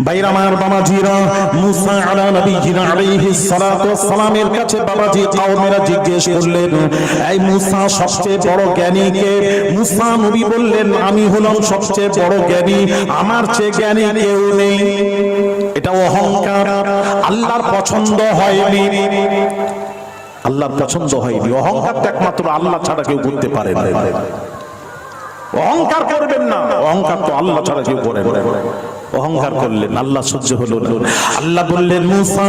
ভাইরা আমার বাবাজিরা, মুসা আলা নবীজিনা আলাইহিস সালাতু ওয়াস সালামের কাছে বাবাজি কওমেরা জিজ্ঞেস করলেন, এই মুসা সবচেয়ে বড় জ্ঞানী কে? মুসা নবী বললেন, আমি হলাম সবচেয়ে বড় জ্ঞানী, আমার চেয়ে জ্ঞানী কেউ নেই। এটা অহংকার, আল্লাহর পছন্দ হয়নি। আল্লাহর পছন্দ হয়নি। অহংকারটা একমাত্র আল্লাহ ছাড়া কেউ করতে পারে না। অহংকার করবেন না, অহংকার তো আল্লাহ ছাড়া কেউ করে না। অহংকার করলেন, আল্লাহ সহ্য হলো না। আল্লাহ বললেন, মুসা,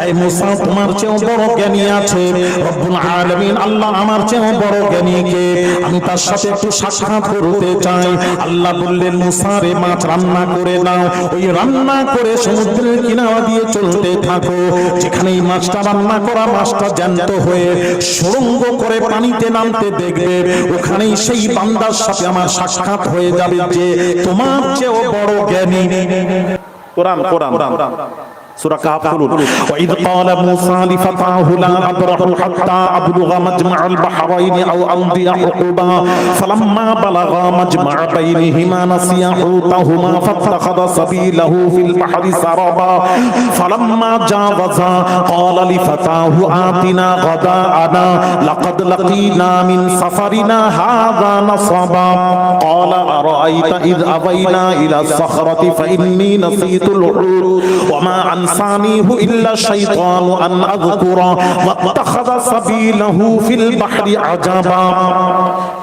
এই মুসা তোমার চেয়েও বড় জ্ঞানী আছে। রব্বুল আলামিন আল্লাহ আমার চেয়েও বড় জ্ঞানী কে? আমি তার সাথে একটু সাক্ষাৎ করতে চাই। আল্লাহ বললেন, মুসা রে, মাছ রান্না করে নাও। ওই রান্না করে সমুদ্রের কিনারা দিয়ে চলতে থাকো। যেখানেই মাছটা রান্না করা, মাছটা জ্যান্ত হয়ে সুড়ঙ্গ করে পানিতে নামতে দেখবে, ওখানেই সেই বান্দার সাথে আমার সাক্ষাৎ হয়ে যাবে যে তোমার চেয়েও বড় জ্ঞানী। কোরআন সূরা কাহফ খুলুন। ওয়াইদ ক্বালা মূসা লিফাতাহু লা আবরাহু হাত্তা আবলুগা মাজমা'আল বাহরাইনি আও আমদিয়া হুকুবা ফালাম্মা বালাগা মাজমা'a বাইনিহিমা নাসিয়া হুতাহুমা ফাত্তাখাযা সাবিলাহু ফিল বাহরি সারাবা ফালাম্মা জাওয়াজা ক্বালা লিফাতাহু আতিনা গাদা'ানা লাকাদ লাকীনা মিন সাফারিনা হাযা নাসাবা ক্বালা আরাআইতা ইয আবাইনা ইলা সাখরাতি ফাইন্নী নাসীতুল হুদ ওয়া মা أنسانيه إلا الشيطان أن أذكره واتخذ سبيله في البحر عجبا।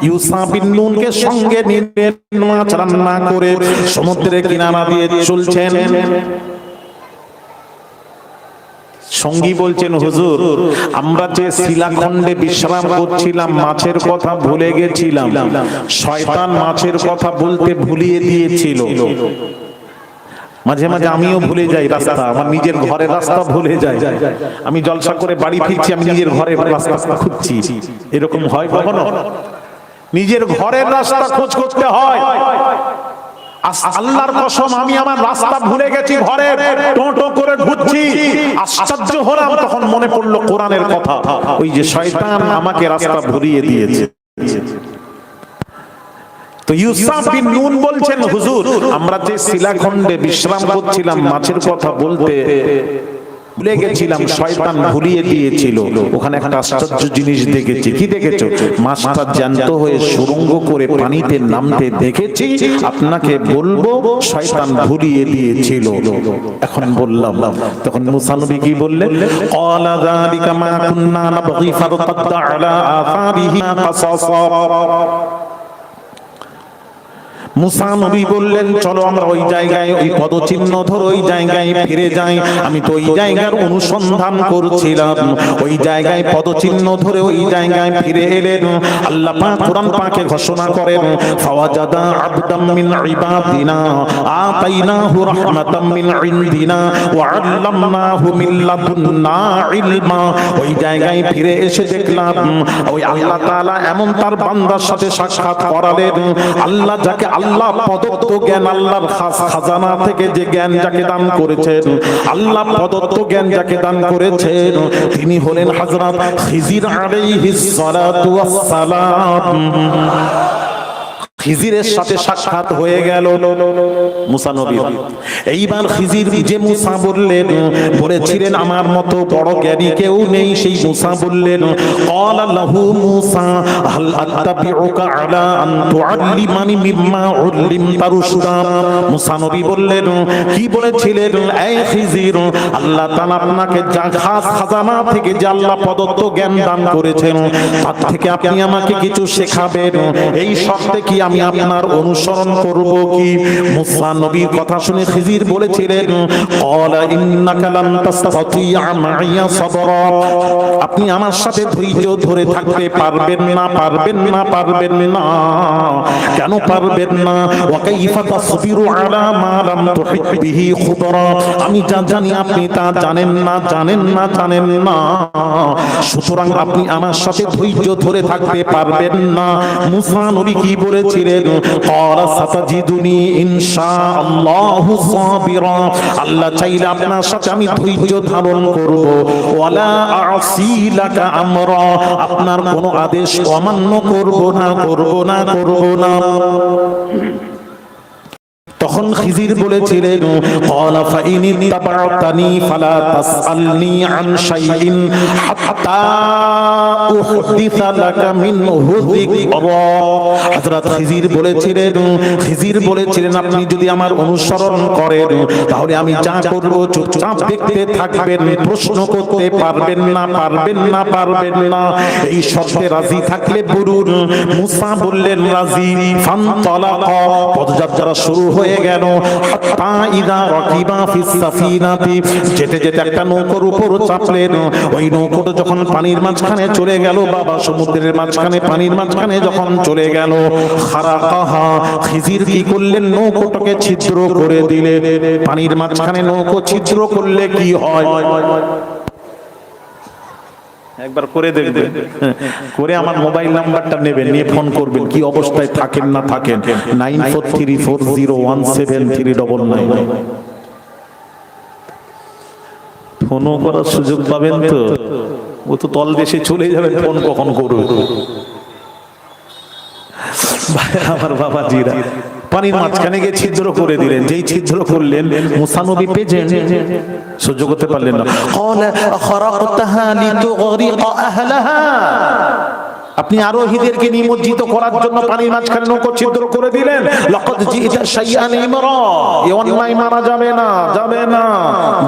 ইউসা বিন নুনকে সঙ্গে নিয়ে মাছ রান্না করে সমুদ্রের কিনারা দিয়ে চলছেন। সঙ্গী বলছেন, হুজুর, আমরা যে শিলাখণ্ডে বিশ্রাম করছিলাম, মাছের কথা ভুলে গেছিলাম। শয়তান মাছের কথা বলতে ভুলিয়ে দিয়েছিল। মাঝে মাঝে আমিও ভুলে যাই রাস্তা, আমার নিজের ঘরের রাস্তা ভুলে যাই। আমি জলসা করে বাড়ি ফিরছি, আমি নিজের ঘরের রাস্তা খুঁজছি। এরকম হয় কখনো? নিজের ঘরের রাস্তা খোঁজ করতে হয়। আল্লাহর কসম, আমি আমার রাস্তা ভুলে গেছি, ঘরে টোটো করে ঘুরছি। আশ্চর্য হলাম, তখন মনে পড়লো কোরআনের কথা, ওই যে শয়তান আমাকে রাস্তা ভুলিয়ে দিয়েছে। তো ইউসা বিন নুন বলছেন, হুজুর, আমরা যে শিলাখণ্ডে বিশ্রাম করছিলাম, মাছের কথা বলতে ভুলে গেছিলাম, শয়তান ভুলিয়ে দিয়েছিল। ওখানে একটা আশ্চর্য জিনিস দেখেছি। কি দেখেছো? মাছটা জ্যান্ত হয়ে সুড়ঙ্গ করে পানিতে নামতে দেখেছি। আপনাকে বলবো, শয়তান ভুলিয়ে দিয়েছিল। এখন বললাম, তখন মুসা নবী কি বললেন? ক্বালা যালিকা মা কুন্না নাবগি ফারতাদ্দা আলা আসারিহি কাসাসা। মুসা নবী বললেন, চলো আমরা ওই জায়গায়, ওই পদচিহ্ন ধরে ওই জায়গায় ফিরে যাই। আমি তো ওই জায়গার অনুসন্ধান করছিলাম। ওই জায়গায় পদচিহ্ন ধরে ওই জায়গায় ফিরে এলেন। আল্লাহ পাক কোরআন পাকে ঘোষণা করেন, ফাওয়াজাদা আবদাম মিন ইবাদিনা আতাইনাহু রাহমাতাম মিন ইনদিনা ওয়া আল্লামনাহু মিন লাদুন্না ইলমা। ওই জায়গায় ফিরে এসে দেখলাম, ওই আল্লাহ তাআলা এমন তার বান্দার সাথে সাক্ষাৎ করালেন। আল্লাহ যাকে আল্লাহ প্রদত্ত জ্ঞান, আল্লাহর খাজানা থেকে যে জ্ঞান যাকে দান করেছেন, আল্লাহ প্রদত্ত জ্ঞান যাকে দান করেছেন, তিনি হলেন হযরত খিজির আলাইহিস সালাতু ওয়াস সালাম। খিজিরের সাথে সাক্ষাৎ হয়ে গেল মুসা নবীর। এইবার খিজির যে মুসা বলেছিলেন আমার মতো বড় জ্ঞানী কেউ নেই, সেই মুসা বললেন, ক্বালা লাহু মুসা হাল আত্তাবিউকা আলা আন তুআল্লিমানি মিম্মা উল্লিমতা রুশদা। মুসা নবী বললেন, কি বলেছিলেন? এই খিজির, আল্লাহ তাআলা আপনাকে যা খাস খাজানা থেকে যে আল্লাহ প্রদত্ত জ্ঞান দান করেছেন, তার থেকে আপনি আমাকে কিছু শেখাবেন। এই শর্তে কি আমি আপনার অনুসরণ করব কি? মুসা নবীর কথা শুনে খিজির বলেছিলেন, ক্বালা ইন্নাকা লান তাসতাতিআ মাইয়া সাবরা। আপনি আমার সাথে ধৈর্য ধরে থাকতে পারবেন না, পারবেন না, পারবেন না। কেন পারবেন না? ওয়া কাইফা তাসবিরু আলা মা লাম তুহিত বিহি খুবরা। আমি যা জানি আপনি তা জানেন না, জানেন না, জানেন না। সুতরাং আপনি আমার সাথে ধৈর্য ধরে থাকতে পারবেন না। মুসা নবী কি বলেছিলেন? ক্বালা সাতাজিদুনি ইনশাআল্লাহু সাবিরা। আল্লাহ চাইলে আপনার সাথে আমি ধৈর্য ধারণ করব। ওয়ালা আ'সি লাকা আমরা। আপনার কোনো আদেশ অমান্য করব না, করব না, করব না। তখন খিজির বলেছিলেন ক্বালা ফাইনি তাবাতানি ফালা তাসআলনি আন শাইইন হাত্তা উহদিসা লাকা মিনহু যিকরা। হযরত খিজির বলেছিলেন আপনি যদি আমার অনুসরণ করেন তাহলে আমি যা করব চুপচাপ দেখতে থাকবেন, প্রশ্ন করতে পারবেন না। এই শর্তে রাজি থাকলে বলুন। মুসা বললেন রাজি। ফানতালাকা, পদযাত্রা শুরু হয়ে গেল। হাত্তা ইযা রাকিবা ফিস সাফিনাতি, যেতে একটা নৌকার উপর চাপলেন। ওই নৌকাটা যখন পানির মাঝখানে চলে গেল, বাবা সমুদ্রের মাঝখানে পানির মাঝখানে যখন চলে গেল, খারাকাহা, খিজির কি করলেন? নৌকাটাকে ছিদ্র করে দিলেন। পানির মাঝখানে নৌকো ছিদ্র করলে কি হয় একবার করে দেখবেন, করে আমার মোবাইল নাম্বারটা নেবেন, নিয়ে ফোন করবেন কি অবস্থায় থাকেন না থাকেন। 9434017399 ফোনও করার সুযোগ পাবেন তো। ও তো তল দেশে চলে যাবেন, ফোন কখন করবে। আমার বাবা জিরা পানির মাঝখানে গিয়ে ছিদ্র করে দিলেন। যেই ছিদ্র করলেন মুসা নবী পেজেন সহ্য করতে পারলেন না। আপনি আরোহীদেরকে নিমজ্জিত করার জন্য পানির মাঝখানে নৌকো ছিদ্র করে দিলেন। লাকাদ জিইতা শাইআন ইমরা, এই অন্যায় মানা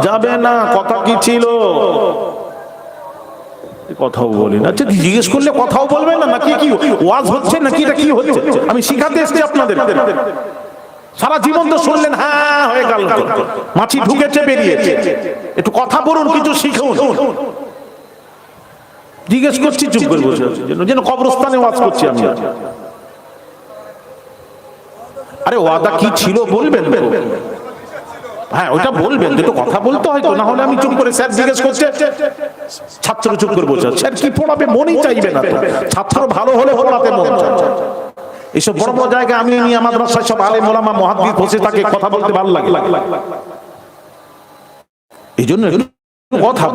যাবে না। কথা কি ছিল? কথাও বলি না। আচ্ছা, জিজ্ঞেস করলে কথাও বলবেন না, নাকি কি ওয়াজ হচ্ছে নাকি এটা কি হচ্ছে? আমি শিখাতে এসেছি আপনাদের। সারা জীবন তো শুনলেন, হ্যাঁ হয়ে গেল, মাছি ঢুকেছে বেরিয়েছে। একটু কথা বলুন, কিছু শিখুন। জিজ্ঞেস করছি চুপ করে বসে আছি, যেন কবরস্থানে ওয়াজ করছি আমি। আরে ওয়াদা কি ছিল বলবেন? হ্যাঁ ওইটা বলবেন, দুটো কথা বলতে হয় তো, না হলে আমি চুপ করে স্যার জিজ্ঞেস করছে, ছাত্র চুপ করে বসে আছে। স্যার কি পড়াবে মনেই চাইবে না। ছাত্র ভালো হলে পড়াতে মন চায়। এইসব বড় বড় জায়গায় আমি আমার মাদ্রাসায় সব আলেম ওলামা মুহাদ্দিস বসে থাকে, কথা বলতে ভালো লাগে। এই জন্য কথা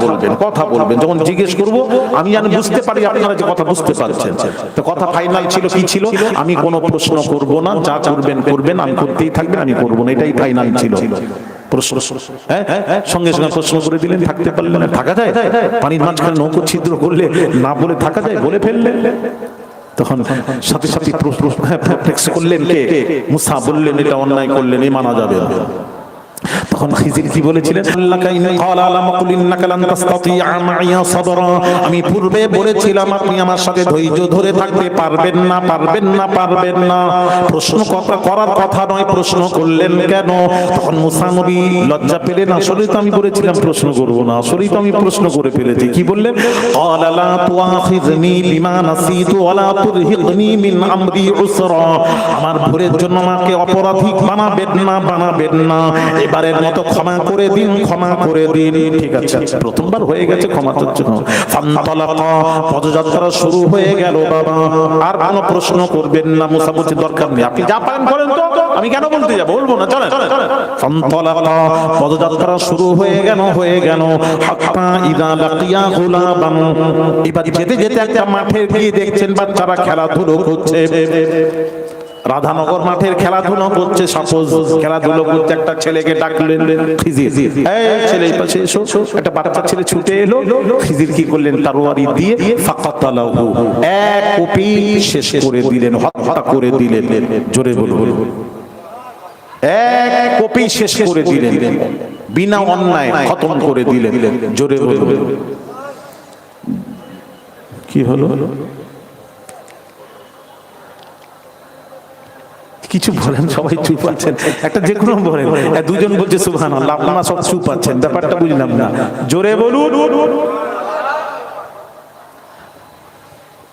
বলবেন। যখন জিজ্ঞেস করবো আমি যেন বুঝতে পারি আপনারা যে কথা বুঝতে পারছেন। তো কথা ফাইনাল ছিল কি ছিল? আমি কোনো প্রশ্ন করব না, যা করবেন, আমি করতেই থাকবেন, আমি করবো না, এটাই ফাইনাল ছিল। সঙ্গে প্রশ্ন করে দিলেন, থাকতে পারলেন না। থাকা যায়? পানির মাঝখানে নৌকো ছিদ্র করলে না বলে থাকা যায়? বলে ফেললেন। তখন সাথে প্রশ্ন করলেন কে? মুসা বললেন এটা অন্যায় করলেন, এই মানা যাবে না। তখন খিজির কি বলেছিলেন? আমি পূর্বে বলেছিলাম আপনি আমার সাথে ধৈর্য ধরে থাকতে পারবেন না। প্রশ্ন করার কথা নয়, প্রশ্ন করলেন কেন? তখন মুসা নবী লজ্জা পেলেন। আসলে তো আমি বলেছিলাম প্রশ্ন করব না, আসলেই তো আমি প্রশ্ন করে ফেলেছি। কি বললেন? আমার ভুলের জন্য আমাকে অপরাধী বানাবেন না। এবারের মতো ক্ষমা করে দিন। ঠিক আছে, প্রথমবার হয়ে গেছে, ক্ষমা চাচ্ছি। ফানতালাকা, পদযাত্রা শুরু হয়ে গেল। বাবা আর কোনো প্রশ্ন করবেন না। মুসা বলছে দরকার নেই, আপনি যা পারেন করেন তো, আমি কেন বলতে যাব? বলবো না, চলেন। ফানতালাকা, পদযাত্রা শুরু হয়ে গেল। হাত্তা ইযা লাকিয়া গুলাবান, এবার যেতে একটা মাঠে গিয়ে দেখছেন বাচ্চারা খেলাধুলো করছে। রাধানগর মাঠের খেলাধুলো করছে। সাপোজ খেলাধুলো করতে একটা ছেলেকে ডাকলেন খিজির, এই ছেলে এই পাশে এসো। একটা বাচ্চা ছেলে ছুটে এলো। খিজির কি করলেন? তরবারি দিয়ে ফাকাতালাহু, এক কোপি শেষ করে দিলেন, হত্যা করে দিলেন। জোরে বলুন, এক কোপি শেষ করে দিলেন, বিনা অন্যায় খতম করে দিলেন। জোরে বলুন, কি হলো? কিছু বলেন, সবাই চুপ আছেন। একটা যে কোনো বলেন, দুজন বলছে সুবহানাল্লাহ, আপনারা সব চুপ আছেন, ব্যাপারটা বুঝলাম না। জোরে বলুন।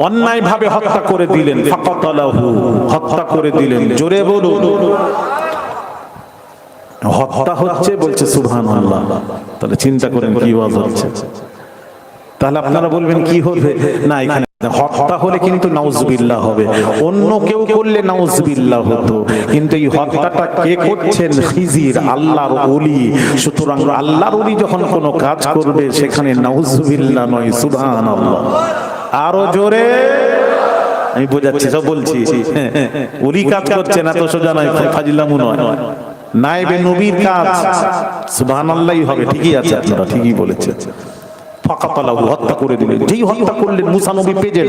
অন্যায় ভাবে হত্যা করে দিলেন, ফাকাতালাহু, হত্যা করে দিলেন। জোরে বলুন। হত্যা হচ্ছে, বলছে সুবহানাল্লাহ। তাহলে চিন্তা করেন কি ওয়াজ হচ্ছে। তাহলে আপনারা বলবেন কি হবে? না, এখানে হত্যা হলে কিন্তু নাউজুবিল্লাহ হবে, অন্য কেউ করলে নাউজুবিল্লাহ হতো। কিন্তু এই হত্যাটা কে করছেন? খিজির, আল্লাহর ওলি। সুতরাং আল্লাহর ওলি যখন কোনো কাজ করবে সেখানে নাউজুবিল্লাহ নয়, সুবহানাল্লাহ। আরো জোরে, আমি বোঝাচ্ছি, সব বলছি। ওলি কাজ করছে না তো সোজা নয়, ফাজিলামু নয়। নায়েবে নবীর কাজ সুবহানাল্লাহই হবে। ঠিকই আছে, আপনারা ঠিকই বলেছেন। ফাকাতালাহু, হত্যা করে দিলেন। যেই হত্যা করলেন মুসা নবী পেজের,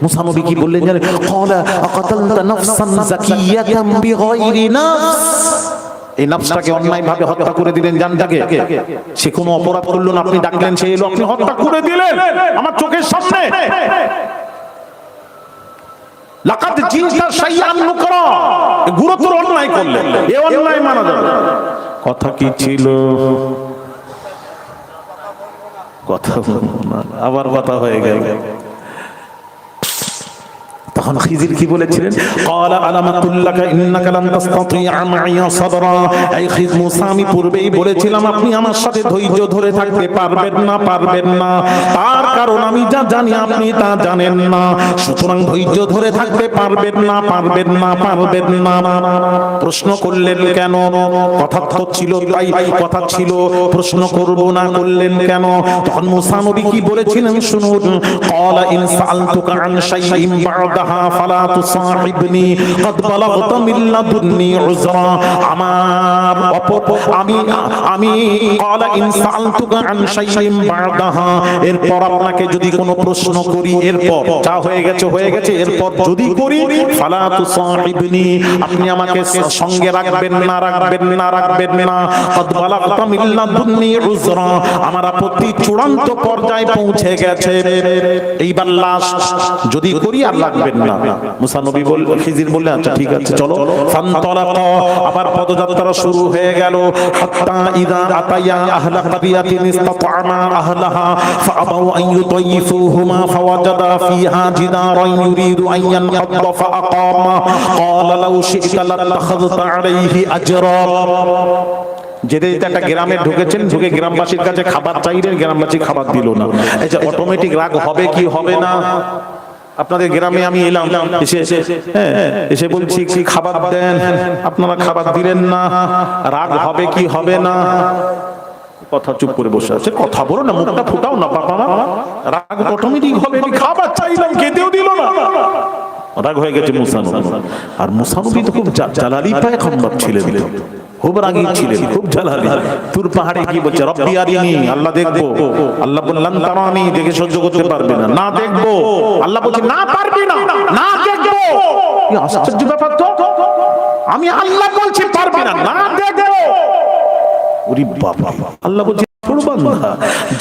মুসা নবী কি বললেন জানেন? ক্বালা আকাতালতা নাফসান যাকিয়াতাম বিগাইরি নাফস। এই নফসটাকে অন্যায় ভাবে হত্যা করে দিলেন, জানটাকে। সে কোনো অপরাধ করলো না, আপনি ডাকলেন, সে এলো, আপনি হত্যা করে দিলেন আমার চোখের সামনে। লাকাদ জিনতা শাইআন নুকরা, গুরুতর অন্যায় করলেন, এই অন্যায় মানা যাবে। কথা কি ছিল? কথা আবার কথা হয়ে গেল। তখন খিজির কি বলেছিলেন? ক্বালা আলাম কুল্লাকা ইন্নাকা লান তাসতাতিআ মা'ইয়া সাবরা। এই খিজির, মুসা আমি পূর্বেই বলেছিলাম আপনি আমার সাথে ধৈর্য ধরে থাকতে পারবেন না, পারবেন না। তার কারণ আমি যা জানি আপনি তা জানেন না, সুতরাং ধৈর্য ধরে থাকতে পারবেন না, পারবেন না, পারবেন না। প্রশ্ন করলেন কেন? কথা তো ছিল, তাই কথা ছিল, প্রশ্ন করব না, করলেন কেন? তখন মুসা নবী কি বলেছিলেন শুনুন। ক্বালা ইন সাআলতুকা আন শাইইন বা'দা ফালা তুসাহিবনি ক্বাদ বালাগতা মিন লাদুন্নি উযরা। আমি ক্বালা ইন সাআলতুকা আন শাইইন বা'দাহা, এরপর আপনাকে যদি কোনো প্রশ্ন করি, এরপর যা হয়ে গেছে হয়ে গেছে, এরপর যদি করি ফালা তুসাহিবনি, আপনি আমাকে সঙ্গে রাখবেন না, রাখবেন না, রাখবেন না। ক্বাদ বালাগতা মিন লাদুন্নি উযরা, আমার আপত্তি চূড়ান্ত পর্যায়ে পৌঁছে গেছে। এইবার লাস্ট যদি করি আর লাগবেন না। মুসা নবী বললেন, খিজির বললেন আচ্ছা ঠিক আছে চলো। ফানতালাকা, আবার পদযাত্রা শুরু হয়ে গেল। হাত্তা ইযা আতায়া আহলা কারিয়াতিন ইসতাতা'না আহলাহা ফাআবাউ আন ইউতাইফুহুমা ফাওয়াজাদা ফিহা জিদারান ইউরিদু আন ইয়ানহাদ্দা ফাআকামা ক্বালা লাউ শি'তা লাত্তাখাযতা আলাইহি আজরা। যেতে যেতে একটা গ্রামে ঢুকেছেন, ঢুকে গ্রামবাসীর কাছে খাবার চাইলেন, গ্রামবাসী খাবার দিল না। এই যে অটোমেটিক রাগ হবে কি হবে না? আপনাদের গ্রামে আমি এলাম, এসে বলছি কি খাবার দেন, আপনারা খাবার দিলেন না, রাগ হবে কি হবে না? কথা চুপ করে বসে আছে, কথা বলো না, মুখটা ফুটাও না বাবা, রাগ অটোমেটিক হবে। খাবার চাইলাম, খেতেও দিল না, রাগ হয়ে গেছে মুসা নবী। আর মুসা নবী তো খুব জালালি পয়গম্বর ছিলেন, খুব রাগী ছিলেন, খুব জালালি। তুর পাহাড়ে কি বলছে? রব্বি আরিনি, আল্লাহ দেখবো। আল্লাহ বললেন তারানি, দেখে সহ্য করতে পারবে না, না দেখবো। আল্লাহ বলছে না পারবি না, না দেখবো। কি আশ্চর্য ব্যাপার তো, আমি আল্লাহ বলছি পারবি না, না দেখবো। ওরে বাবা, আল্লাহ বলছে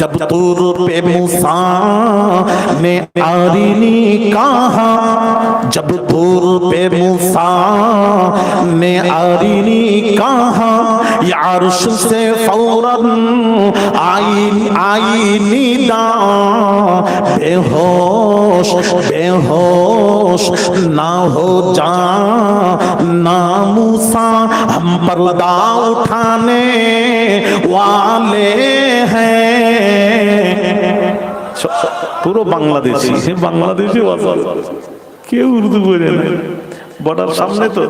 जब तुर पे मूसा ने आरिनी कहा, जब तुर पे मूसा ने आरिनी कहा, ये अर्श से फौरन आई निदा, बेहोश बेहोश ना हो जा ना मूसा, हम पर्दा उठाने वाले পুরো বাংলাদেশি, বাংলাদেশি ভাষা, কেউ উর্দু বোঝে না। বর্ডার সামনে তো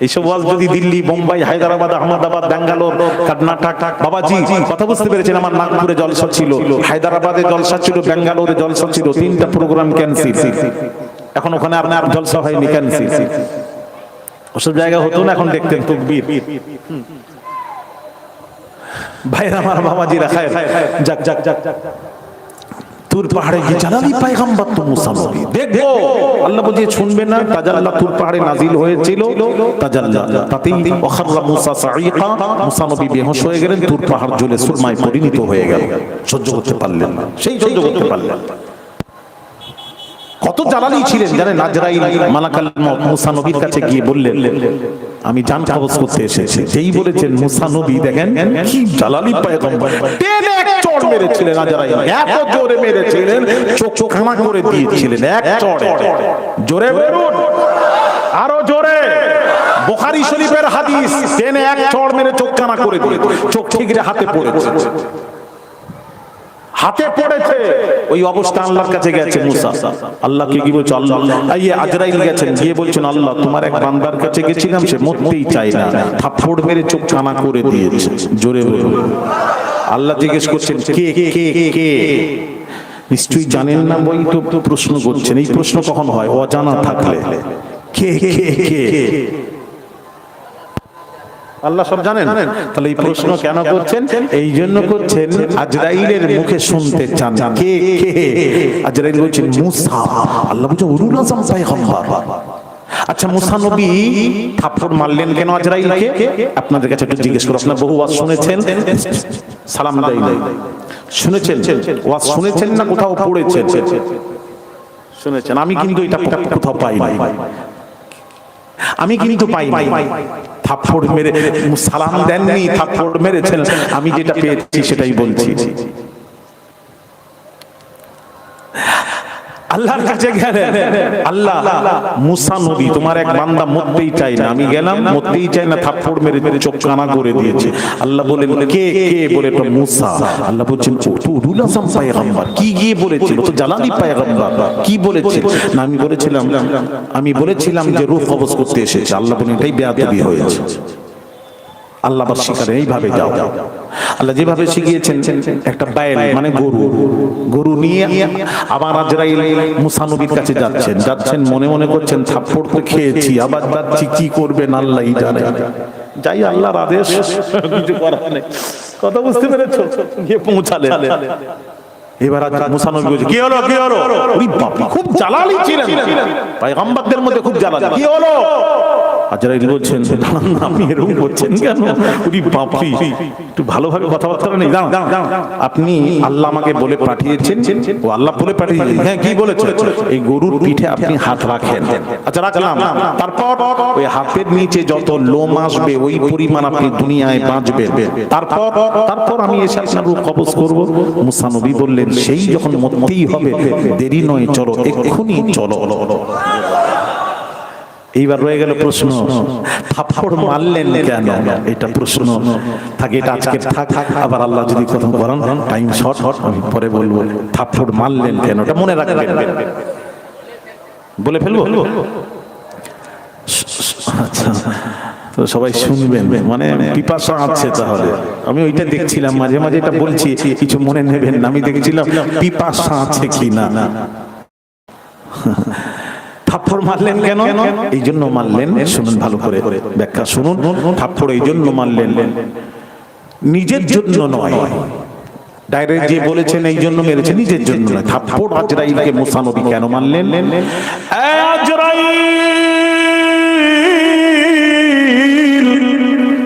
এইসব ওয়াজ যদি দিল্লি, বোম্বাই, হায়দ্রাবাদ, আহমেদাবাদ, ব্যাঙ্গালোর, কর্ণাটক, বাবাজি কথা বুঝতে পেরেছেন? আমার নাগপুরে জলসা ছিল, হায়দ্রাবাদে জলসা ছিল, ব্যাঙ্গালোরে জলসা ছিল, 3টা প্রোগ্রাম ক্যান্সেল। এখন ওখানে আপনার জলসা হয়নি, ক্যান্সেল। ওসব জায়গা হতো না, এখন দেখতেন তাকবীর। ভাইরা আমার, বাবাজিরা, যাক যাক যাক তুর পাহাড়ে গিয়ে জালালি পয়গম্বর তো মুসা নবী দেখবো। আল্লাহ বলছে শুনবে না? তাজাল্লা, তুর পাহাড়ে নাজিল হয়েছিল তাজাল্লা, তাতেই ওয়াখাররা মুসা সাঈকা, মুসা নবী বেহুশ হয়ে গেলেন, তুর পাহাড় জ্বলে সুরমায় পরিণত হয়ে গেল। সহ্য করতে পারলেন না, সেই সহ্য করতে পারলেন। কত জালালি ছিলেন জানেন? আজরাইল মালাকাল মউত মুসা নবীর কাছে গিয়ে বললেন আমি জান কবজ করতে এসেছি। যেই বলেছেন মুসা নবী দেখেন কি জালালি পয়গম্বর, টেনে এক চড় মেরেছিলেন আজরাইল, এত জোরে মেরেছিলেন চোখ খানা করে দিয়েছিলেন এক চড়ে। জোরে বলুন, আরো জোরে। বুখারী শরীফের হাদিস, টেনে এক চড় মেরে চোখ কানা করে দিয়ে চোখ ঠিকরে হাতে পড়েছে, হাতে পড়েছে। ওই অবস্থা আল্লাহর কাছে গেছে মুসা। আল্লাহকে কি বলছে? আল্লাহ আজরাইল গেছেন, গিয়ে বলছেন আল্লাহ তোমার এক বান্দার কাছে গেছিলাম, সে মরতেই চায় না, থাপ্পড় মেরে চোখ কানা করে দিয়েছে। জোরে বলুন। আল্লাহ জিজ্ঞেস করছেন কে কে কে? নিশ্চয়ই জানেন না, বই তো প্রশ্ন করছেন। এই প্রশ্ন কখন হয়? অজানা থাকলে। কে কে কে? আল্লাহ সব জানেন। তাহলে এই প্রশ্ন কেন করছেন? এই জন্য করছেন আজরাইলের মুখে শুনতে চান। কে কে? আজরাইল বলছেন মুসা। আল্লাহ বলছেন উলুল আযম পয়গম্বর। আচ্ছা মুসা নবী থাপ্পড় মারলেন কেন আজরাইলকে? আপনাদের কাছে একটু জিজ্ঞেস করব। আপনারা বহু ওয়াজ শুনেছেন, সালাম আলাইকুম শুনেছেন, ওয়াজ শুনেছেন না কোথাও পড়েছেন? শুনেছেন। আমি কিন্তু এটা কোথাও পাই নাই, আমি কিন্তু পাই নাই। থাপ্পড় মেরে সালাম দেননি, থাপ্পড় মেরেছেন। আমি যেটা পেয়েছি সেটাই বলছি। আল্লাহর কাছে গেলেন, আল্লাহ মুসা নবী তোমার এক বান্দা মরতেই চাই না, আমি গেলাম মরতেই চাই না, থাপ্পড় মেরে মেরে চোখ কানা করে দিয়েছে। আল্লাহ বলেন কে কে? বলে তো মুসা। আল্লাহ বলছেন ও তো উলুল আযম পয়গম্বর। কি গিয়ে বলেছিল? তো জালালি পয়গম্বর। কি বলেছে? না আমি বলেছিলাম যে রূহ কবজ করতে এসেছে। আল্লাহ বলেন এটাই বেয়াদবি হয়েছে। আল্লাহ বাস শিখারে এইভাবে যাও। আল্লাহ যেভাবে শিখিয়েছেন, একটা বাইল মানে গরু নিয়ে আবার আজরাইল মুসা নবীর কাছে যাচ্ছেন মনে মনে করছেন থাপ্পড় তো খেয়েছি, আবার যাচ্ছি, কি করবেন আল্লাহই জানে। যাই আল্লাহর আদেশ, কিছু করার নেই। কথা বুঝতে পেরেছো? গিয়ে পৌঁছালেন। এবার মুসা নবী বলছে কি হলো কি হলো? ওরে বাপ, খুব জালালি ছিলেন পয়গম্বরদের মধ্যে, খুব জালালি। কি হলো? আজরাইল বলছেন আপনি এরকম করছেন কেন? ওরে বাপ, একটু ভালোভাবে কথাবার্তা নেই। আপনি আল্লাহ আমাকে বলে পাঠিয়েছেন। ও আল্লাহ বলে পাঠিয়েছেন? হ্যাঁ। কি বলেছেন? এই গরুর পিঠে আপনি হাত রাখেন। আচ্ছা রাখলাম। তারপর ওই হাতের নিচে যত লোম আসবে ওই পরিমাণ আপনি দুনিয়ায় বাঁচবেন। তারপর আমি এসে আপনার রূহ কবজ করব। মুসা নবী বললেন সেই যখন মরতেই হবে, দেরি নয়, চলো এক্ষুনি চলো। এইবার রয়ে গেল প্রশ্ন, থাপ্পড় মারলেন কেন? এটা প্রশ্ন থাকে, এটা আজকে থাক। আবার আল্লাহ যদি কথা করান, টাইম শর্ট, আমি পরে বলবো থাপ্পড় মারলেন কেন, এটা মনে রাখবেন। বলে ফেলবো? আচ্ছা, তো সবাই শুনবেন, মানে পিপাসা আছে। তাহলে আমি ওইটা দেখছিলাম, মাঝে মাঝে এটা বলছি, কিছু মনে নেবেন না। আমি দেখছিলাম পিপাসা আছে কি না। থাপ্পড় মারলেন কেন? এই জন্য মারলেন, শুনুন ভালো করে ব্যাখ্যা শুনুন। থাপ্পড় এই জন্য মারলেন, নিজের জন্য নয়। ডাইরেক্ট যে বলেছেন এই জন্য মেরেছে, নিজের জন্য নয়। থাপ্পড় আজরাইলকে মুসা নবী কেন মারলেন?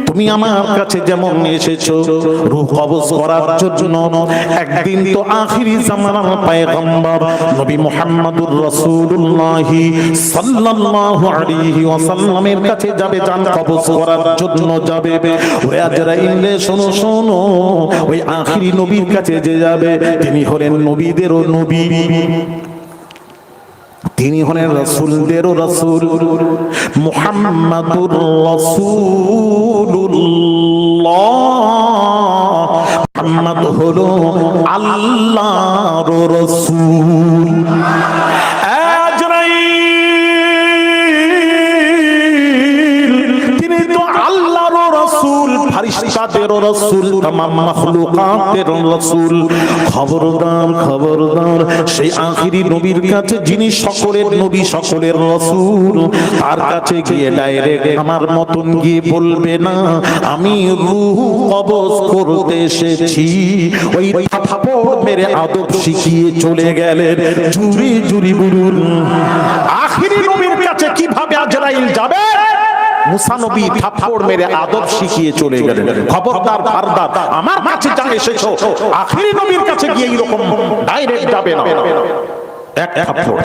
তুমি আমার কাছে যেমন এসেছো রূহ কবজ করার জন্য, একদিন তো আখিরি জামানার পয়গম্বর নবী মুহাম্মদুর রাসূলুল্লাহ সাল্লাল্লাহু আলাইহি ওয়াসাল্লামের কাছে যাবে, জান কবজ করার জন্য যাবে। ওই আজরাইল শোনো শোনো, ওই আখিরি নবীর কাছে যে যাবে তিনি হলেন নবীদেরও নবী, তিনি হলেন রাসূলদেরও রাসূল, মুহাম্মাদুর রাসূলুল্লাহ। মুহাম্মদ হলো আল্লাহর রাসূল। তিনি তো আল্লাহর রাসূল, ফেরেশতাদেরও রাসূল, तमाम মাখলুকাতেরও রাসূল। খবরদার খবরদার, সেই আখিরি নবীর কাছে যিনি সকলের নবী, সকলের রাসূল, তার কাছে গিয়ে ডাইরেক্ট আমার মতন গিয়ে বলবে না আমি রূহ কবজ করতে এসেছি। ওই থাপ্পড় মেরে আদব শিখিয়ে চলে গেলেন। জুরি জুরি বলুন, আখিরি নবীর কাছে কিভাবে আজরাইল যাবে? মুসা নবী থাপ্পড় মেরে আদব শিখিয়ে চলে গেলেন। খবরদার খবরদার, আমার কাছে যা এসেছো আখিরি নবীর কাছে গিয়ে এরকম ডাইরেক্ট যাবে না। এক থাপ্পড়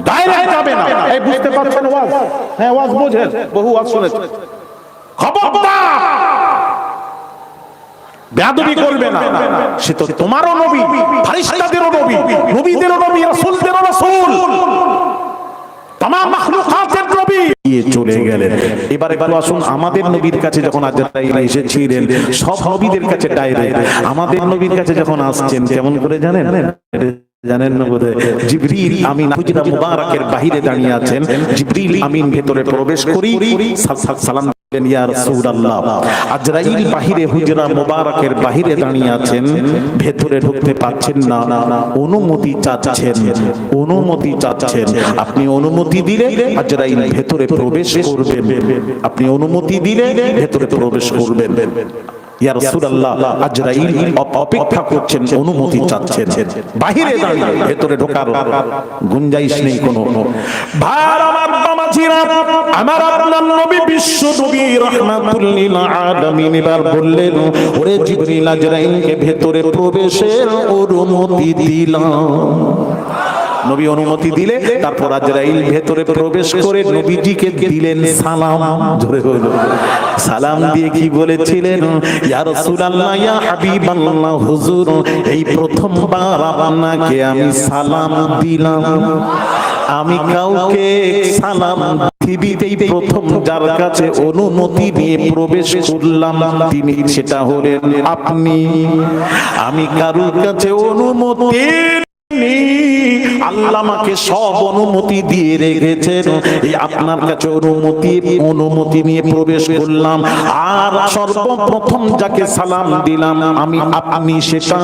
ডাইরেক্ট যাবে না। এই বুঝতে পারছেন ওয়াজ? হ্যাঁ ওয়াজ বুঝেন, বহু ওয়াজ শুনেছেন। খবরদার বেয়াদবি করবে না। সে তো তোমারও নবী, ফেরেশতাদেরও নবী, নবীদেরও নবী, রাসূলদেরও রাসূল, तमाम মাখলুকাতের নবী চলে গেলেন। এবারে আসুন আমাদের নবীর কাছে যখন আজরাইল এসেছিলেন, সব নবীদের কাছে ডাইরেক্ট, আমাদের নবীর কাছে যখন আসছেন কেমন করে জানেন? জানেন না বোধহয়? জিবরিল আমিন হুজরা মুবারাকের বাহিরে দাঁড়িয়ে আছেন। জিবরিল আমিন ভেতরে প্রবেশ করি সালাম ইয়া রাসূলুল্লাহ, আজরাইল বাহিরে হুজরা মুবারকের বাহিরে দাঁড়িয়ে আছেন, ভেতরে ঢুকতে পাচ্ছেন না, অনুমতি চাচ্ছেন, অনুমতি চাচ্ছেন। আপনি অনুমতি দিলে আজরাইল ভেতরে প্রবেশ করবেন, আপনি অনুমতি দিলে ভেতরে প্রবেশ করবেন। ইয়া রাসূলুল্লাহ, আজরাইল অপেক্ষা করছেন, অনুমতি চাচ্ছেন, বাহিরে দাঁড়িয়ে, ভেতরে ঢোকার গুঞ্জাইশ নেই কোনো। ভাই আমার বাবাজিরা, আমার আপনার নবী বিশ্ব নবী রাহমাতুল লিল আলামিন এবার বললেন, ওরে জিবরিল, আজরাইলকে ভেতরে প্রবেশের অনুমতি দিলাম। নবী অনুমতি দিলে তারপর আজরাইল ভেতরে প্রবেশ করে নবীজিকে দিলেন সালাম। জোরে হলো সালাম দিয়ে কি বলেছিলেন? ইয়া রাসূলুল্লাহ, ইয়া হাবিবাল্লাহ, হুজুর, এই প্রথমবার আপনাকে আমি সালাম দিলাম। আমি কাউকে সালাম পৃথিবীতেই প্রথম যার কাছে অনুমতি নিয়ে প্রবেশ করলাম তিনি সেটা হলেন আপনি। আমি কারোর কাছে অনুমতি, আল্লাহ আমাকে সব অনুমতি দিয়ে রেখেছেন, এই আপনার কাছে অনুমতি নিয়ে প্রবেশ করলাম। আর সর্বপ্রথম যাকে সালাম দিলাম আমি আপনি, সেটা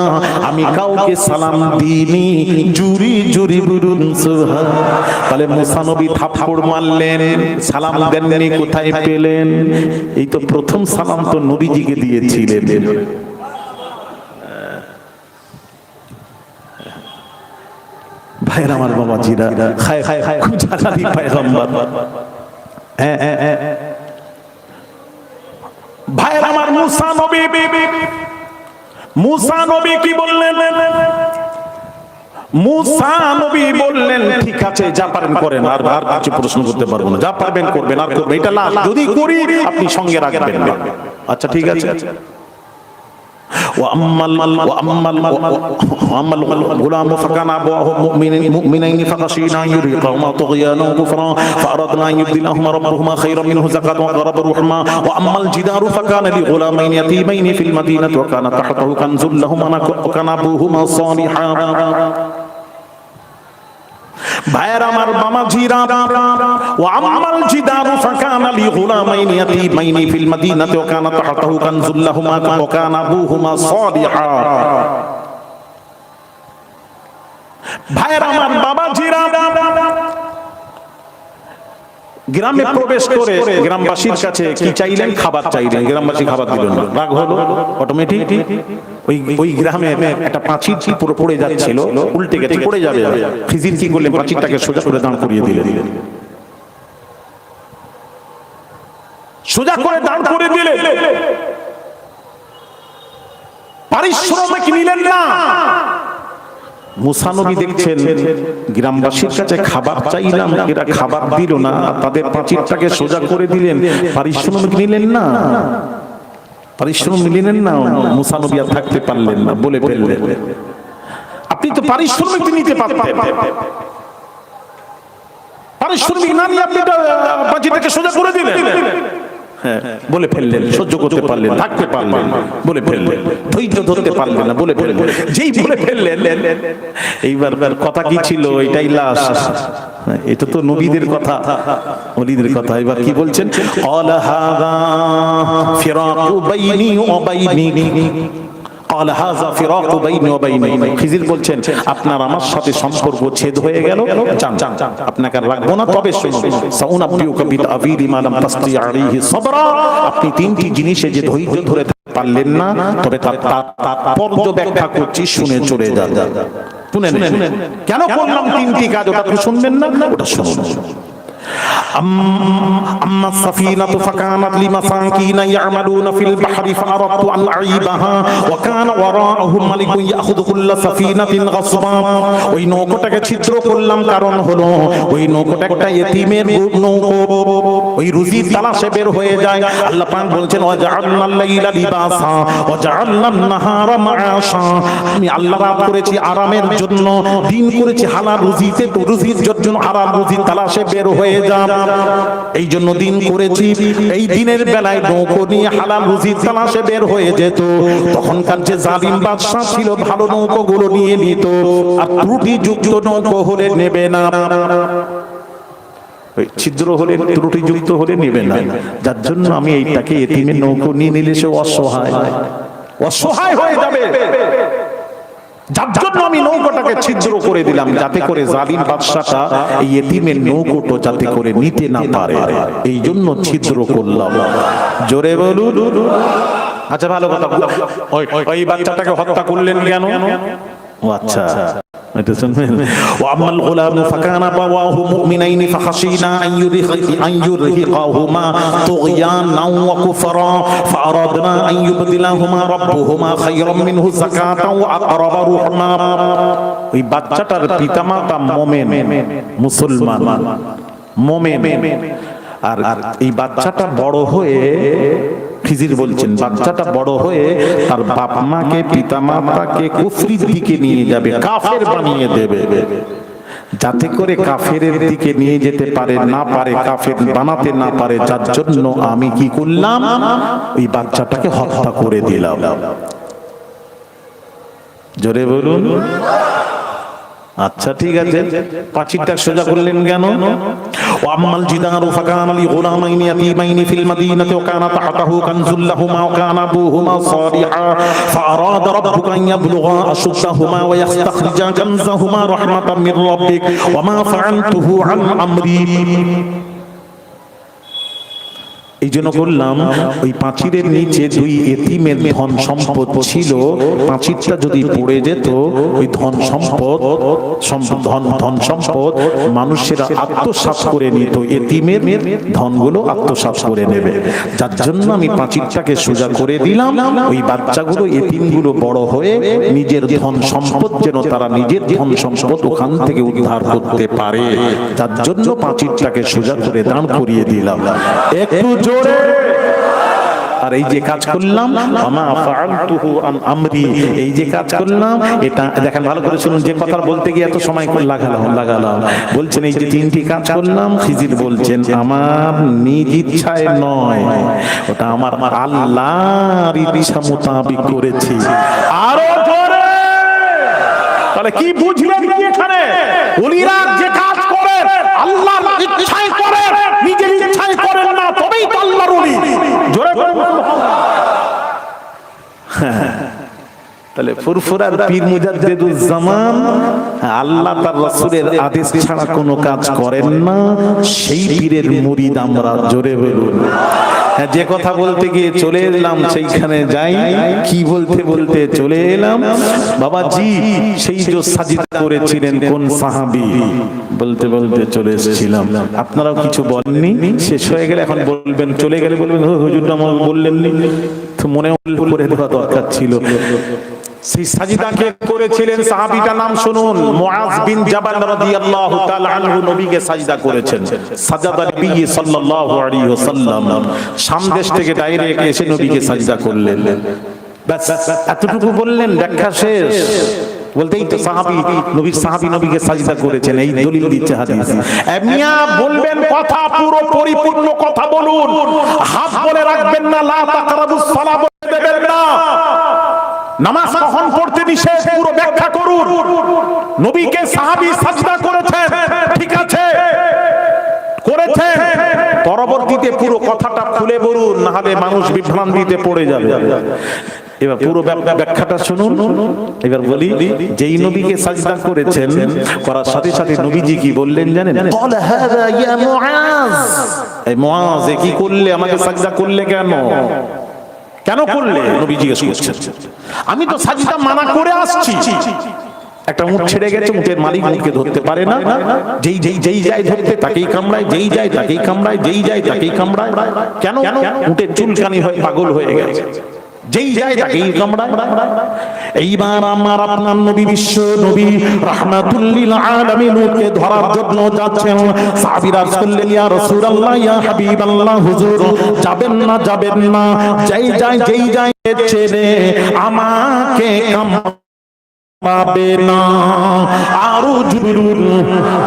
আমি কাউকে সালাম দিইনি। জুরি জুরি বলুন সুবহান। তাহলে মুসা নবী থাপ্পড় মারলেন, সালাম দেননি, কোথায় পেলেন? এই তো প্রথম সালাম তো নবীজিকে দিয়েছিলেন। ভাইরা আমার বাবাজিরা, খায় খায় খায় খুব জালালি পয়গম্বর। ভাইরা আমার, মুসা নবী কি বললেন? মুসা নবী বললেন, ঠিক আছে, যা পারেন করেন, আর কিছু প্রশ্ন করতে পারবো না, যা পারবেন করবেন, আর করবেন, এটা লাভ যদি করি আপনি সঙ্গে রাখবেন। আচ্ছা ঠিক আছে। وأما الغلام فكان أبواه مؤمنين فخشينا أن يرهقهما طغيانا وكفرا فأردنا أن يبدلهما ربهما خيرا منه زكاة وأقرب رحما وأما الجدار فكان لغلامين يتيمين في المدينة وكان تحته كنز لهما وكان أبوهما صالحا। ভাইয়ের আমার বাবাজিরা, ওয়া আমাল জিদারু ফাকানা লিগুলামাইনি ইয়াতীমাইনি ফিল মাদিনাতি ওয়া কানা তাহতাহু কানজুল লাহুমা ওয়া কানা আবুহুমা সালিহা। ভাইয়ের আমার বাবাজিরা, গ্রামে প্রবেশ করে গ্রামবাসীর কাছে কি চাইলেন? খাবার চাইলেন। গ্রামবাসী খাবার দিলেন না, রাগ হলো অটোমেটিক। ওই গ্রামে একটা পাঁচিল পুরো পড়ে যাচ্ছিল, উল্টে গেছে, পড়ে যাবে। খিজির কি করলেন? পাঁচিলটাকে সোজা করে দাঁড় করিয়ে দিলেন, সোজা করে দাঁড় করে দিলেন। পারিশ্রমিক নিলেন না। মুসা নবী দেখছেন গ্রামবাসীর কাছে খাবার চাইলাম, এরা খাবার দিল না, তাদের পাঁচিলটাকে সোজা করে দিলেন, পারিশ্রমিক নিলেন না, পারিশ্রমিক নিলেন না। মুসা নবী আর থাকতে পারলেন না, বলে ফেললেন, আপনি তো পারিশ্রমিক নিতে পারতেন, পারিশ্রমিক না নিয়ে আপনি পাঁচিলটাকে সোজা করে দিলেন। হ্যাঁ, বলে ফেললেন, সহ্য করতে পারলেন, থাকতে পারলেন, বলে ফেললেন, ধৈর্য ধরতে পারলেন না, বলে ফেললেন। যেই বলে ফেললেন, এইবার কথা কি ছিল? এটাই লাস্ট। এটা তো নবীদের কথা, ওলিদের কথা। এবার কি বলছেন? ক্বালা হাযা ফিরাকু বাইনি ওয়া বাইনিক, ক্বালা হাযা ফিরাকু বাইনি ওয়া বাইনিক। খিজির বলছেন, আপনার আমার সাথে সম্পর্ক ছেদ হয়ে গেল, চান আপনাকে আর রাখবো না, তবে শুনুন, সাউনাব্বিউকা বিতা'বীলি মা লাম তাসতি আলাইহি সাবরা। আপনি তিনটি জিনিসে যে ধৈর্য ধরে পারলেন না, তবে তার ব্যাখ্যা করছি, শুনে চলে যান। শুনেন কেন করলাম তিনটি কাজ, ওটা তো শুনবেন না, ওটা শুনুন। أما السفينة فكانت لمساكين يعملون في البحر فأردت أن أعيبها وكان وراءهم ملك يأخذ كل سفينة غصبا। ওই নৌকোটাকে ছিদ্র করলাম, কারণ হলো ওই নৌকোটা একটা ইতিমের নৌকো, ওই রুজির তালাশে বের হয়ে যায়। আল্লাহ পাক বলছেন, ওয়াজআলনা আল-লাইলা লিবাসা ওয়াজআলনা আন-নাহারা মাআশা। আমি আল্লাহ রাত করেছি আরামের জন্য, দিন করেছি হালাল রুজিতে, তো রুজির জন্য হালাল রুজির তালাশে বের হয়ে যান, এই জন্য দিন করেছি। এই দিনের বেলায় নৌকো নিয়ে হালাল রুজি তালাশে বের হয়ে যেত। তখনকার যে জালিম বাদশা ছিল, ভালো নৌকো গুলো নিয়ে নিত, আর ত্রুটি যুক্ত নৌকো হলে নেবে না। ছিদ্র হলে ত্রুটিযুক্ত হলে নেবে না, যার জন্য আমি এইটাকে এতিমের নৌকো নিয়ে নিলে সে অসহায় অসহায় হয়ে যাবে, যার জন্য আমি নৌকাটাকে ছিদ্র করে দিলাম, যাতে করে জালিম বাদশাটা এই এতিমের নৌকোটা যাতে করে নিতে না পারে, এই জন্য ছিদ্র করলাম। জোরে বলুন। আচ্ছা ভালো কথা, ওই বাচ্চাটাকে হত্যা করলেন কেন? ও আচ্ছা, এটা শুনবেন। ওয়ামাল গুলাম ফাকানা বাওয়াহু মুমিনাইনি ফাখাশিনা আন ইউরহিকাহুমা তুগয়ানাও ওয়া কুফরা ফাআরাদনা আন ইউবদিলাহুমা রাব্বুহুমা খায়রাম মিনহু যাকাতাও ওয়া আকরাবা রুহমা। ওই বাচ্চাটার পিতামাতা মুমিন, মুসলমান, মুমিন, আর এই বাচ্চাটা বড় হয়ে, খিজির বলছেন, বাচ্চাটা বড় হয়ে তার বাপ মাকে, পিতা মাতাকে কুফরির দিকে নিয়ে যাবে, কাফের বানিয়ে দেবে, যাতে করে কাফেরের দিকে নিয়ে যেতে পারে না পারে, কাফের বানাতে না পারে, যার জন্য আমি কি করলাম, ওই বাচ্চাটাকে হত্যা করে দিলাম। জোরে বলুন। আচ্ছা ঠিক আছে, পাঁচিরটা সোজা করলেন কেন? ওয়াম্মাল জিদারু ফাকানা লিগুলামাইনি ইয়াতীমাইনি ফিল মাদিনাতি ওয়া কানা তাহতাহু কানজুল লাহুমা ওয়া কানা আবুহুমা সালিহা ফাআরাদা রাব্বুকা আন ইয়াবলুগা আশুদ্দাহুমা ওয়া ইস্তাখরিজা কানজাহুমা রাহমাতাম মির রাব্বিক ওয়া মা ফাআলতুহু আন আমরি। এই জন্য বললাম, ওই পাঁচিরের নিচে দুই এতিমের ধন সম্পদ ছিল, পাঁচিরটা যদি পড়ে যেত, ওই ধন সম্পদ মানুষেরা আত্মসাৎ করে নিত, এতিমের ধনগুলো আত্মসাৎ করে নেবে, যার জন্য আমি পাঁচিরটাকে সোজা করে দিলাম। ওই বাচ্চাগুলো, এতিমগুলো বড় হয়ে নিজের ধন সম্পদ যেন তারা নিজের ধন সম্পদ ওখান থেকে উদ্ধার করতে পারে, যার জন্য পাঁচিরটাকে সোজা করে দাঁড় করিয়ে দিলাম। একটু জোরে। আর এই যে কাজ করলাম, আমা ফাআলতুহু আন আমরি, এই যে কাজ করলাম, এটা দেখেন ভালো করে শুনুন, যে কথা বলতে গিয়ে এত সময় লাগালাম, বলছেন এই যে তিনটি কাজ করলাম, খিজির বলছেন আমার নিজ ইচ্ছায় নয়, ওটা আমার আল্লাহর ইচ্ছা মোতাবেক করেছি। আরো জোরে। তাহলে কি বুঝলেন কি এখানে? ওলিরা যে কাজ করে আল্লাহর ইচ্ছায় করে, নিজের ইচ্ছায় করেন না, তবেই তো আল্লাহর ওলি। জোরে বলুন সুবহানাল্লাহ। তাহলে ফুরফুরার পীর মুজাদ্দিদুজ্জামান আল্লাহ তার রাসূলের আদেশ ছাড়া কোনো কাজ করেন না, সেই পীরের মুরিদ আমরা। জোরে বলুন। যে কথা বলতে গিয়ে চলে এলাম সেইখানে যাই, কি বলতে বলতে চলে এলাম, বাবাজি সেই যে সাজিদা করেছিলেন কোন সাহাবী, বলতে বলতে চলে এসেছিলাম। আপনারাও কিছু বলেননি, শেষ হয়ে গেলে এখন বলবেন, চলে গেলে বলবেন হুজুরটা আমাকে বললেননি, তো মনে করে দেওয়া দরকার ছিল। সেই সাজিদা কে করেছিলেন, সাহাবীটার নাম শুনুন, মুআজ বিন জাবাল রাদিয়াল্লাহু তাআলা আনহু নবীকে সাজদা করেছেন। সাজাদা নবী সাল্লাল্লাহু আলাইহি ওয়াসাল্লাম শাম দেশ থেকে ডাইরেক্ট এসে নবীকে সাজদা করলেন। বাস এতটুকু বললেন, ব্যাখ্যা শেষ। বলতেই তো সাহাবী নবীকে সাজদা করেছেন, এই দলিল দিচ্ছে হাদিস। মিয়া বলবেন কথা, পুরো পরিপূর্ণ কথা বলুন, হাত বলে রাখবেন না, লা তাকরাবুস সালাহ বলে দেবেন না, নামাজ কখন পড়তে নিষেধ পুরো ব্যাখ্যা করুন। নবীকে সাহাবী সাজদা করেছেন, ঠিক আছে করেছেন, পরবর্তীতে পুরো কথাটা খুলে বলুন, না হলে মানুষ বিভ্রান্তিতে পড়ে যাবে। এবার পুরো ব্যাখ্যাটা শুনুন। এবার বলি, যেই নবীকে সাজদা করেছেন, করার সাথে সাথে নবীজি কি বললেন জানেন? ক্বালা হাযা ইয়া মুআজ, এই মুআজ কি করলে, আমাকে সাজদা করলে কেন? কেন করলে? নবী জিজ্ঞেস করছেন। আমি তো সাজদা মানা করে আসছি। একটা উট ছেড়ে গেছে, উটের মালিক উটকে ধরতে পারে না, যেই যায় ধরতে তাকেই কামড়ায়, যেই যায় তাকেই কামড়ায়, যেই যায় তাকেই কামড়ায়। কেন? উটের চুলকানি হয়ে পাগল হয়ে গেছে, যেই যায় তাকেই কামড়ায়। এইবার আমার আপনার নবী, বিশ্ব নবী রাহমাতুল লিল আলামিন উটকে ধরার জন্য যাচ্ছেন। সাহাবীরা বললেন, ইয়া রাসূলুল্লাহ, ইয়া হাবিবাল্লাহ, হুজুর যাবেন না, যাবেন না, যেই যায় ছেড়ে আমাকে পাবে না। আরো জুরুর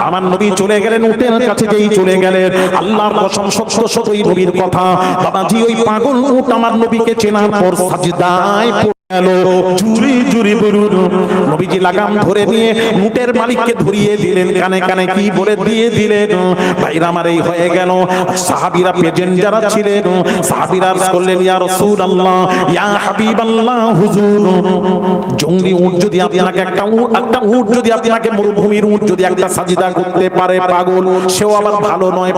আমার নবী চলে গেলেন, উটের কাছে যেই চলে গেলেন, আল্লাহর কসম সত্য ওই নবীর কথা, বাবাজি ওই পাগল উট আমার নবীকে চেনার পর সাজদায় জুরি জুরি বলুন। নবীজি লাগাম ধরে নিয়ে উটের মালিককে ধরিয়ে দিলেন, কানে কানে কি বলে দিয়ে দিলেন। ভাইরা আমার এই হয়ে গেল। সাহাবীরা প্রেজেন্ট যারা ছিলেন, সাহাবীরা বললেন ইয়া রাসূলুল্লাহ, ইয়া হাবিবাল্লাহ, হুজুর জঙ্গলি উট যদি আপনাকে একটা উট যদি আপনাকে মরুভূমির উট যদি একটা সাজদা করতে পারে, পাগল সেও আবার ভালো নয়,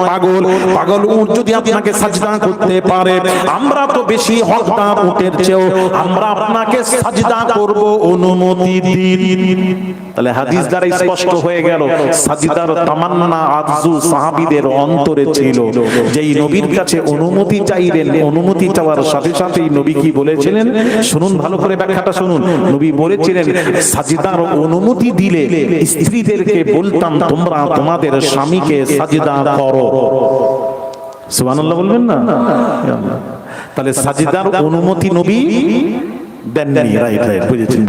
পাগল উট যদি আপনাকে সাজদা করতে পারে, আমরা তো বেশি হকদার উটের চেয়েও, আমরা আপনাকে সাজদা করব, অনুমতি দিন। তাহলে হাদিস দ্বারা স্পষ্ট হয়ে গেল সাজদার তামান্না আরজু সাহাবীদের অন্তরে ছিল। যেই নবীর কাছে অনুমতি চাইলেন, অনুমতি চাওয়ার সাথে সাথেই নবী কি বলেছিলেন শুনুন, ভালো করে ব্যাখ্যাটা শুনুন। নবী বলেছিলেন সাজদার অনুমতি দিলে স্ত্রীদেরকে বলতাম তোমরা তোমাদের স্বামীকে সাজদা করো। সুবহানাল্লাহ বলবেন না? তাহলে সাজদার অনুমতি নবী দেননি। রাইট, বুঝেছেন।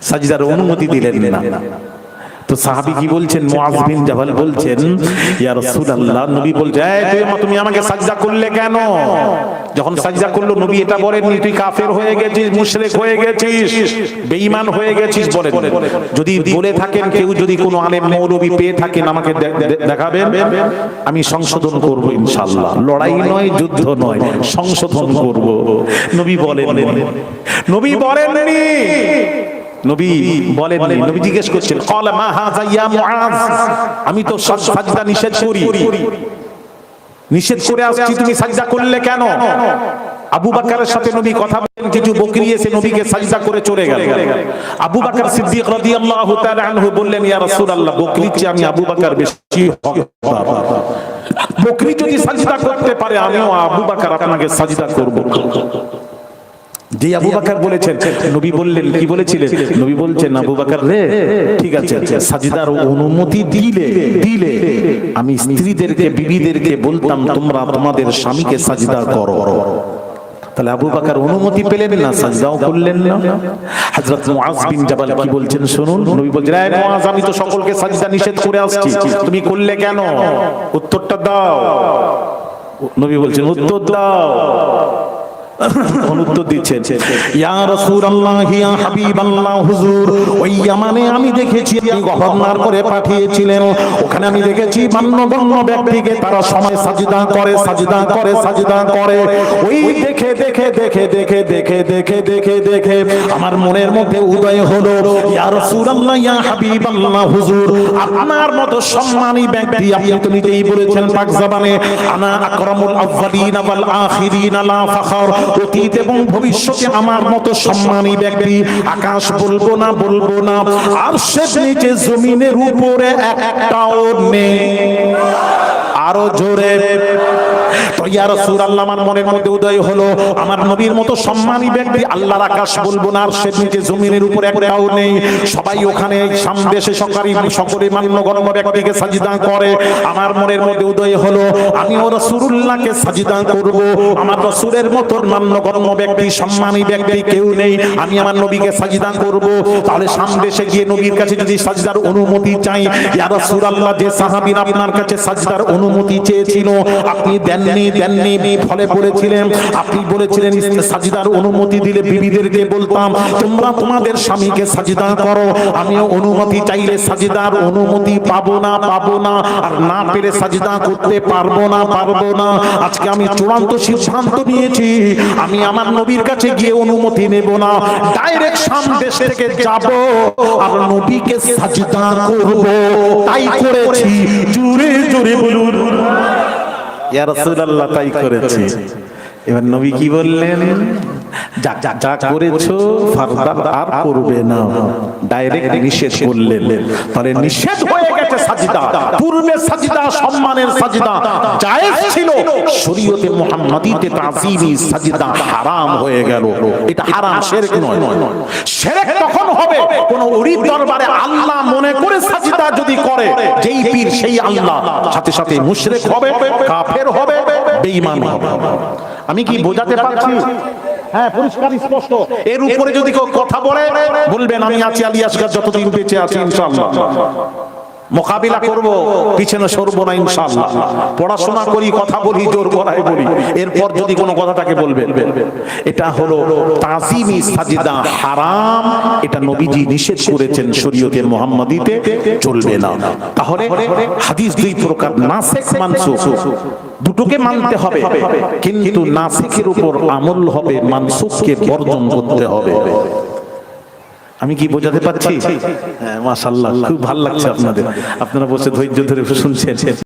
সাজদার অনুমতি দিলেন না। তো সাহাবী কি বলছেন, মুআজ বিন জাবাল বলছেন ইয়া রাসূলুল্লাহ, নবী বলছেন তুমি আমাকে সাজদা করলে কেন? যখন সাজদা করলো নবী এটা বলেননি তুই কাফের হয়ে গেছিস, মুশরিক হয়ে গেছিস, বেঈমান হয়ে গেছিস বলেন। যদি বলে থাকেন কেউ, যদি কোনো আলেম মৌলবী পেয়ে থাকেন আমাকে দেখাবেন, আমি সংশোধন করব ইনশাআল্লাহ। লড়াই নয়, যুদ্ধ নয়, সংশোধন করব। নবী বলেননি। নবী বলেননি। নবী জিজ্ঞেস করছেন ক্বালা মা হাযা ইয়া মুআজ, আমি তো সাজদা নিষেধ করে আসছি, তুমি সাজদা করলে কেন? আবু বকরের সাথে নবী কথা বলেন, কিছু বকরি এসে নবীকে সাজদা করে চলে গেল। আবু বকর সিদ্দিক রাদিয়াল্লাহু তাআলা আনহু বললেন ইয়া রাসূলুল্লাহ, বকরির চেয়ে আমি আবু বকর বেশি হকদার। বকরি যদি সাজদা করতে পারে আমিও আবু বকর আপনাকে সাজদা করব। যে আবু বকর বলেছেন, নবী বললেন কি বলেছিলেন? নবী বলছেন আবু বকর রে, ঠিক আছে, সাজদার অনুমতি দিলে আমি স্ত্রীদেরকে, বিবিদেরকে বলতাম তোমরা তোমাদের স্বামীকে সাজদা করো। তাহলে আবু বকর অনুমতি পেলেন না, সাজদাও করলেন না। হযরত মুআজ বিন জাবাল কি বলছেন শুনুন। নবী বলছেন এই মুআজ, আমি তো সকলকে সাজদা নিষেধ করে আসছি, তুমি করলে কেন? উত্তরটা দাও। নবী বলছেন উত্তর দাও। উত্তর দিচ্ছেন ইয়া রাসূলুল্লাহ, ইয়া হাবিবাল্লাহ, হুজুর ওই ইয়ামানে আমি দেখেছি আপনি গভর্নর করে পাঠিয়েছিলেন, ওখানে আমি দেখেছি মান্যগণ্য ব্যক্তিকে তারা সময় সাজদা করে। ওই দেখে আমার মনের মধ্যে উদয় হলো ইয়া রাসূলুল্লাহ, ইয়া হাবিবাল্লাহ, হুজুর আপনার মতো সম্মানী ব্যক্তি, আপনি তো নিজেই বলেছেন পাক জবানে আনা আকরামুল আউয়ালিন ওয়াল আখিরিন লা ফখর, অতীত এবং ভবিষ্যতে আমার মতো সম্মানী ব্যক্তি আকাশ বলবো না, আরশের নিচে জমিনের উপরে একটাও নেই। আরো জোরে তো ইয়া রাসূলুল্লাহ, আমার মনের মধ্যে উদয় হলো আমার নবীর মতো সম্মানী ব্যক্তি আল্লাহর আকাশ বলবো না, আরশের নিচে জমিনের উপরে একটাও নেই। সবাই ওখানে সামদেশে সকলে মান্যগণ্য ব্যক্তিকে সাজদা করে। আমার মনের মধ্যে উদয় হলো আমিও রাসূলুল্লাহকে সাজদা করব। আমার রাসূলের মতো মান্যগণ্য ব্যক্তি, সম্মানী ব্যক্তি কেউ নেই, আমি আমার নবীকে সাজদা করব। তাহলে সামদেশে গিয়ে নবীর কাছে যদি সাজদার অনুমতি চাই, ইয়া রাসূলুল্লাহ যে সাহাবীরা আপনার কাছে সাজদার অনুমতি চেয়েছিল আপনি দেননি, ফলে বলেছিলেন, আপনি বলেছিলেন সাজদার অনুমতি দিলে বিবিদেরকে বলতাম তোমরা তোমাদের স্বামীকে সাজদা করো। আমিও অনুমতি চাইলে সাজদার অনুমতি পাবো না, আর না পেরে সাজদা করতে পারবো না। আজকে আমি চূড়ান্ত সিদ্ধান্ত নিয়েছি, আমি আমার নবীর কাছে গিয়ে অনুমতি নেব না, ডাইরেক্ট সামদেশ থেকে যাব আর নবীকে সাজদা করব। তাই করেছি, জোরে জোরে বলুন ইয়া রাসূলুল্লাহ, তাই করেছি। এবার নবী কি বললেন, যা করেছো ফারদার আর করবে না, ডাইরেক্ট নিষেধ করলেন। তাহলে নিষেধ হয়ে গেছে সাজদা। পূর্বে সাজদা সম্মানের সাজদা জায়েজ ছিল, শরীয়তে মুহাম্মাদিতে তাযীমি সাজদা হারাম হয়ে গেল। এটা হারাম, শিরক নয়। শিরক তখন হবে কোন ওলির দরবারে আল্লাহ মনে করে সাজদা যদি করে, যেই পীর সেই আল্লাহ, সাথে সাথে মুশরিক হবে, কাফের হবে, বেঈমান হবে। আমি কি বোঝাতে পারছি? হ্যাঁ, পরিষ্কার স্পষ্ট। এর উপরে যদি কেউ কথা বলে বলবেন আমি আছি আলী আসগর, যতদিন বেঁচে আছি ইনশাআল্লাহ। মোকাবিলা করব, পিছনে সরবো না ইনশাআল্লাহ। পড়াশোনা করি, কথা বলি, জোর গলায় বলি, এরপর যদি কোনো কথা তাকে বলবেন। এটা হলো তাজিমি সাজদা হারাম, এটা নবীজি নিষেধ করেছেন, শরীয়তে মুহাম্মাদিতে চলবে না। তাহলে হাদিস দুই প্রকার, নাসিখ মানসুখ, দুটোকে মানতে হবে, কিন্তু নাসিখের উপর আমল হবে, মানসুখকে বর্জন করতে হবে। আমি কি বোঝাতে পারছি? হ্যাঁ, মাশাআল্লাহ, খুব ভালো লাগছে আপনাদের, আপনারা বসে ধৈর্য ধরে শুনছেন।